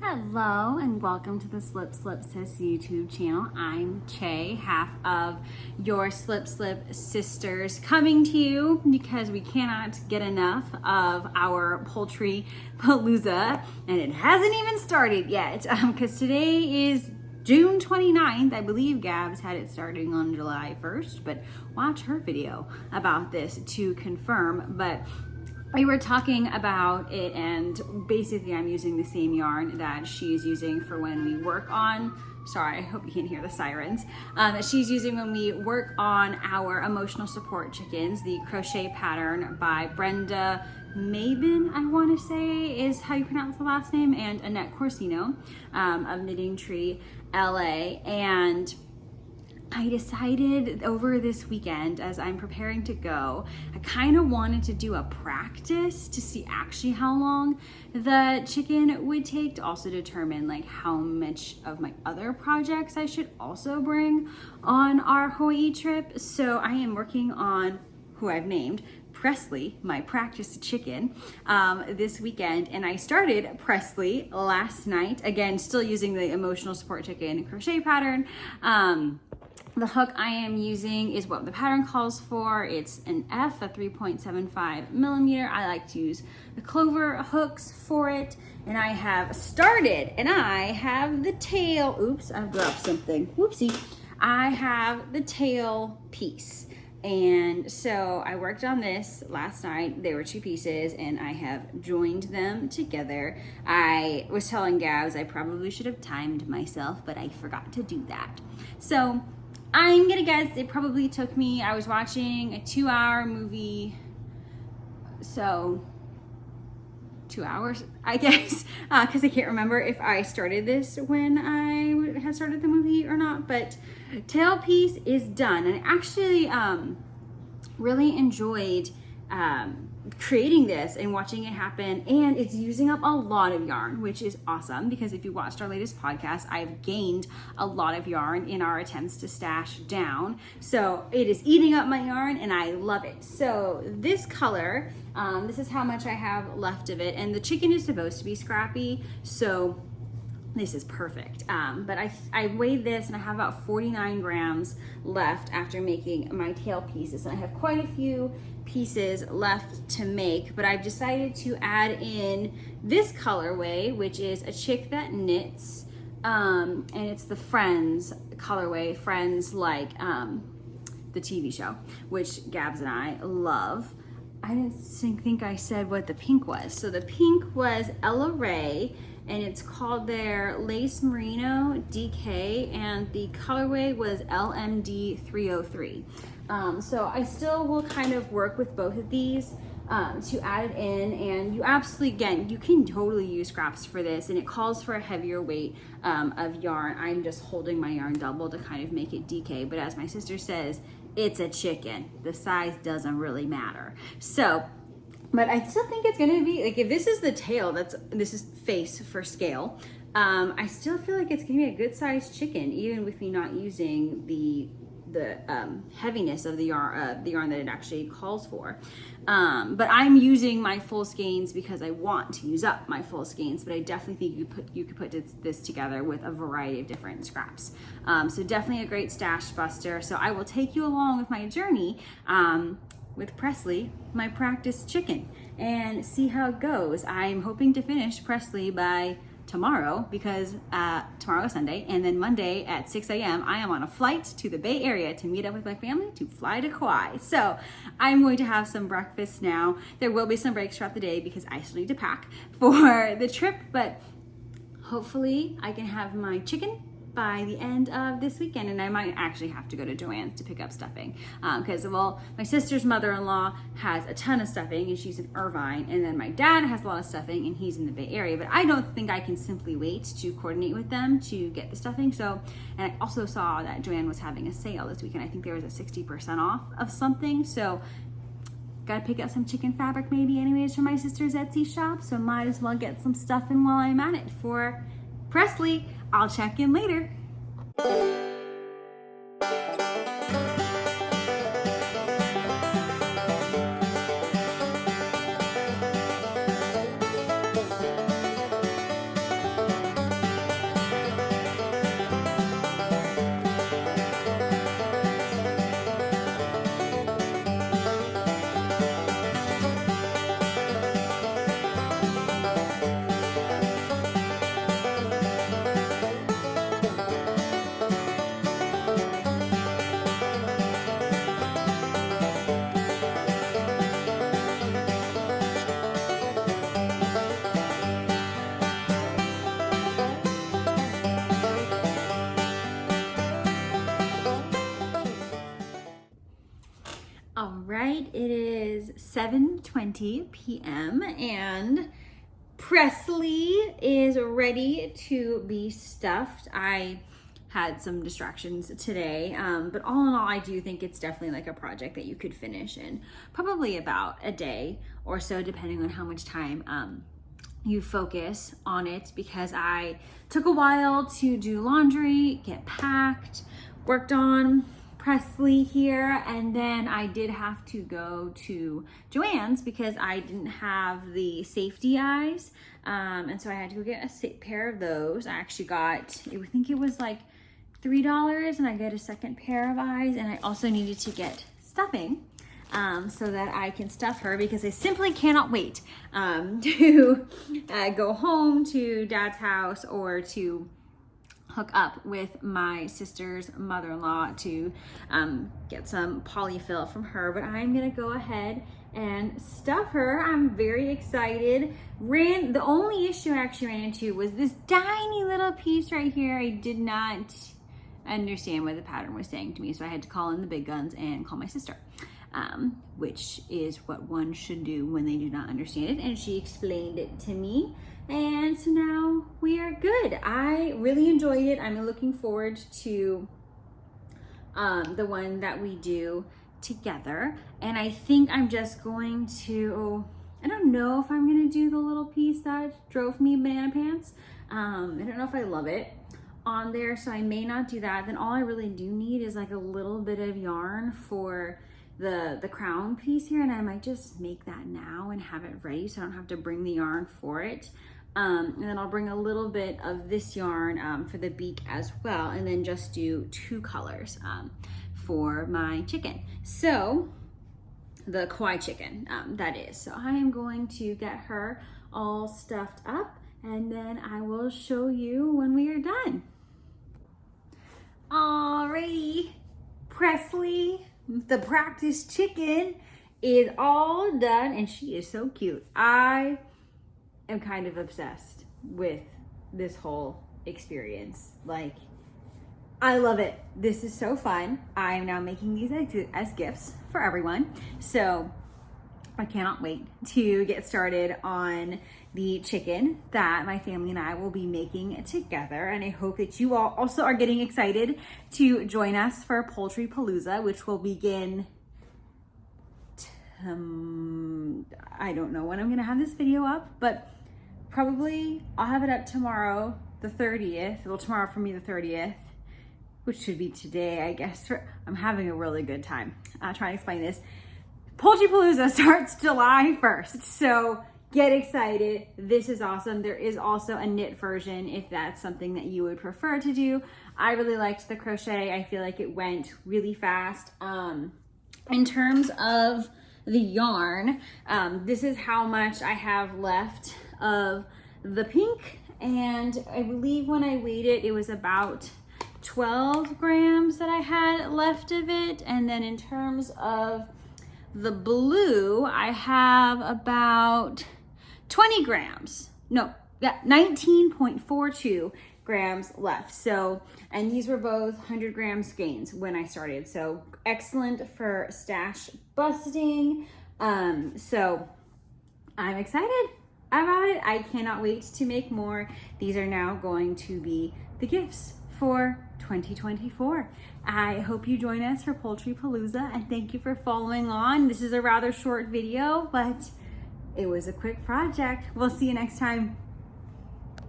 Hello and welcome to the Slip Slip Sis YouTube channel. I'm Che, half of your Slip Slip sisters, coming to you because we cannot get enough of our Poultry Palooza, and it hasn't even started yet because today is June 29th. I believe Gabs had it starting on July 1st, but watch her video about this to confirm. But we were talking about it, and basically I'm using the same yarn that she's using for when we work on, sorry, I hope you can hear the sirens, that she's using when we work on our emotional support chickens, the crochet pattern by Brenda Mabin, I want to say is how you pronounce the last name, and Annette Corsino of Knitting Tree LA. And I decided over this weekend, as I'm preparing to go, I kind of wanted to do a practice to see actually how long the chicken would take, to also determine like how much of my other projects I should also bring on our Hawaii trip. So I am working on who I've named Presley, my practice chicken, this weekend. And I started Presley last night, again, still using the emotional support chicken crochet pattern. The hook I am using is what the pattern calls for. It's an F, a 3.75 millimeter. I like to use the clover hooks for it. And I have started, and I have the tail, oops, I've dropped something, whoopsie. I have the tail piece. And so I worked on this last night. There were two pieces and I have joined them together. I was telling Gabs I probably should have timed myself, but I forgot to do that. So I'm gonna guess it probably took me, I was watching a 2-hour movie, so 2 hours, I guess, because I can't remember if I started this when I had started the movie or not, but tail piece is done. And I actually really enjoyed creating this and watching it happen, and it's using up a lot of yarn, which is awesome because if you watched our latest podcast, I've gained a lot of yarn in our attempts to stash down. So it is eating up my yarn and I love it. So this color, this is how much I have left of it, and the chicken is supposed to be scrappy, so this is perfect. But I weighed this and I have about 49 grams left after making my tail pieces. And I have quite a few pieces left to make, but I've decided to add in this colorway, which is a chick that knits, and it's the Friends colorway, Friends like the TV show, which Gabs and I love. I didn't think I said what the pink was. So the pink was Ella Ray, and it's called their Lace Merino DK, and the colorway was LMD 303. So I still will kind of work with both of these to add it in, and you absolutely, again, you can totally use scraps for this, and it calls for a heavier weight of yarn. I'm just holding my yarn double to kind of make it DK, but as my sister says, it's a chicken. The size doesn't really matter. So, but I still think it's gonna be, like, if this is the tail, this is face for scale, I still feel like it's gonna be a good sized chicken, even with me not using the heaviness of the yarn that it actually calls for. But I'm using my full skeins because I want to use up my full skeins, but I definitely think you could put this together with a variety of different scraps. So definitely a great stash buster. So I will take you along with my journey with Presley, my practice chicken, and see how it goes. I'm hoping to finish Presley by tomorrow because tomorrow is Sunday, and then Monday at 6 a.m. I am on a flight to the Bay Area to meet up with my family to fly to Kauai. So I'm going to have some breakfast now. There will be some breaks throughout the day because I still need to pack for the trip, but hopefully I can have my chicken by the end of this weekend, and I might actually have to go to Joann's to pick up stuffing because well, my sister's mother-in-law has a ton of stuffing and she's in Irvine, and then my dad has a lot of stuffing and he's in the Bay Area, but I don't think I can simply wait to coordinate with them to get the stuffing. So, and I also saw that Joann was having a sale this weekend. I think there was a 60% off of something, so gotta pick up some chicken fabric maybe anyways from my sister's Etsy shop, so might as well get some stuffing while I'm at it for Presley. I'll check in later. right, it is 7:20 p.m. and Presley is ready to be stuffed. I had some distractions today, but all in all, I do think it's definitely like a project that you could finish in probably about a day or so, depending on how much time you focus on it, because I took a while to do laundry, get packed, worked on Presley here, and then I did have to go to Joann's because I didn't have the safety eyes, and so I had to go get a pair of those. I actually got, I think it was like $3, and I got a second pair of eyes, and I also needed to get stuffing so that I can stuff her, because I simply cannot wait to go home to Dad's house or to hook up with my sister's mother-in-law to get some polyfill from her. But I'm gonna go ahead and stuff her. I'm very excited. The only issue I actually ran into was this tiny little piece right here. I did not understand what the pattern was saying to me, so I had to call in the big guns and call my sister, which is what one should do when they do not understand it, and she explained it to me. And so now we are good. I really enjoyed it. I'm looking forward to the one that we do together. And I think I'm just going to, I don't know if I'm gonna do the little piece that drove me banana pants. I don't know if I love it on there, so I may not do that. Then all I really do need is like a little bit of yarn for the crown piece here, and I might just make that now and have it ready so I don't have to bring the yarn for it. And then I'll bring a little bit of this yarn for the beak as well, and then just do 2 colors for my chicken. So the Kauai chicken, that is. So I am going to get her all stuffed up, and then I will show you when we are done. Alrighty, Presley, the practice chicken, is all done, and she is so cute. I am kind of obsessed with this whole experience. Like, I love it. This is so fun. I am now making these as gifts for everyone. So I cannot wait to get started on the chicken that my family and I will be making together. And I hope that you all also are getting excited to join us for Poultry Palooza, which will begin, I don't know when I'm gonna have this video up, but probably I'll have it up tomorrow, the 30th. Well, tomorrow for me, the 30th, which should be today, I guess. I'm having a really good time trying to explain this. Poultry Palooza starts July 1st, so get excited. This is awesome. There is also a knit version if that's something that you would prefer to do. I really liked the crochet. I feel like it went really fast. In terms of the yarn, this is how much I have left of the pink, and I believe when I weighed it, it was about 12 grams that I had left of it. And then in terms of the blue, I have about 20 grams. No, yeah, 19.42 grams left. So, and these were both 100 gram skeins when I started. So excellent for stash busting. So I'm excited about it. I cannot wait to make more. These are now going to be the gifts for 2024. I hope you join us for Poultry Palooza, and thank you for following on. This is a rather short video, but it was a quick project. We'll see you next time.